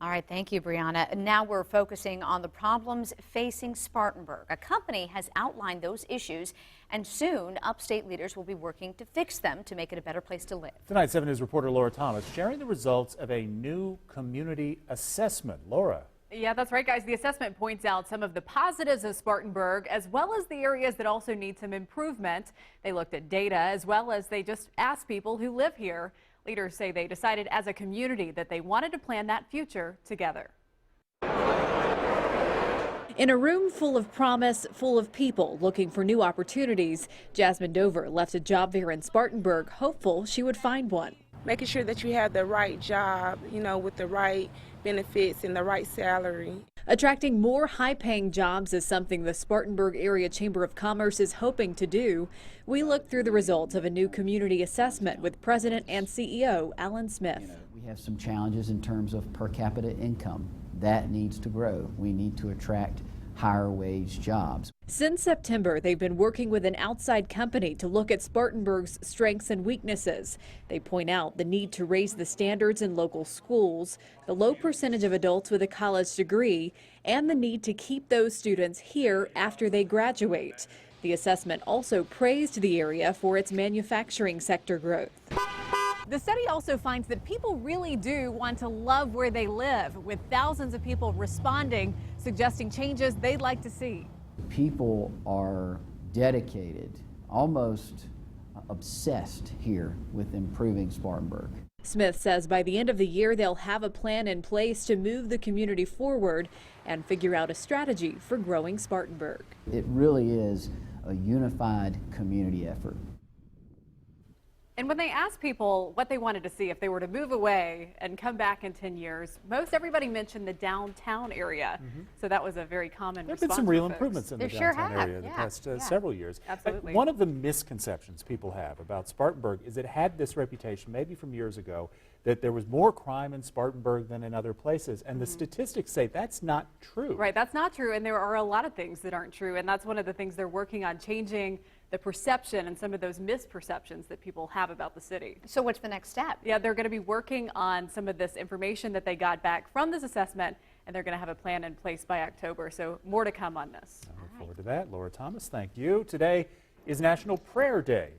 All right, thank you, Brianna. Now we're focusing on the problems facing Spartanburg. A company has outlined those issues, and soon upstate leaders will be working to fix them to make it a better place to live. Tonight, 7 News reporter Laura Thomas sharing the results of a new community assessment. Laura. Yeah, that's right, guys. The assessment points out some of the positives of Spartanburg, as well as the areas that also need some improvement. They looked at data, as well as they just asked people who live here. Leaders say they decided as a community that they wanted to plan that future together. In a room full of promise, full of people looking for new opportunities, Jasmine Dover left a job fair in Spartanburg, hopeful she would find one. Making sure that you have the right job, with the right benefits and the right salary. Attracting more high-paying jobs is something the Spartanburg Area Chamber of Commerce is hoping to do. We looked through the results of a new community assessment with President and CEO Alan Smith. We have some challenges in terms of per capita income. That needs to grow. We need to attract higher wage jobs. Since September, they've been working with an outside company to look at Spartanburg's strengths and weaknesses. They point out the need to raise the standards in local schools, the low percentage of adults with a college degree, and the need to keep those students here after they graduate. The assessment also praised the area for its manufacturing sector growth. The study also finds that people really do want to love where they live, with thousands of people responding, suggesting changes they'd like to see. People are dedicated, almost obsessed here with improving Spartanburg. Smith says by the end of the year, they'll have a plan in place to move the community forward and figure out a strategy for growing Spartanburg. It really is a unified community effort. And when they asked people what they wanted to see if they were to move away and come back in 10 years, most everybody mentioned the downtown area. So that was a very common response. There have been some real improvements in the downtown area in the past several years. Absolutely. One of the misconceptions people have about Spartanburg is it had this reputation, maybe from years ago, that there was more crime in Spartanburg than in other places. And the statistics say that's not true. Right, that's not true. And there are a lot of things that aren't true. And that's one of the things they're working on, changing the perception and some of those misperceptions that people have about the city. So what's the next step? Yeah, they're going to be working on some of this information that they got back from this assessment, and they're going to have a plan in place by October. So more to come on this. I look forward to that. Laura Thomas, thank you. Today is National Prayer Day.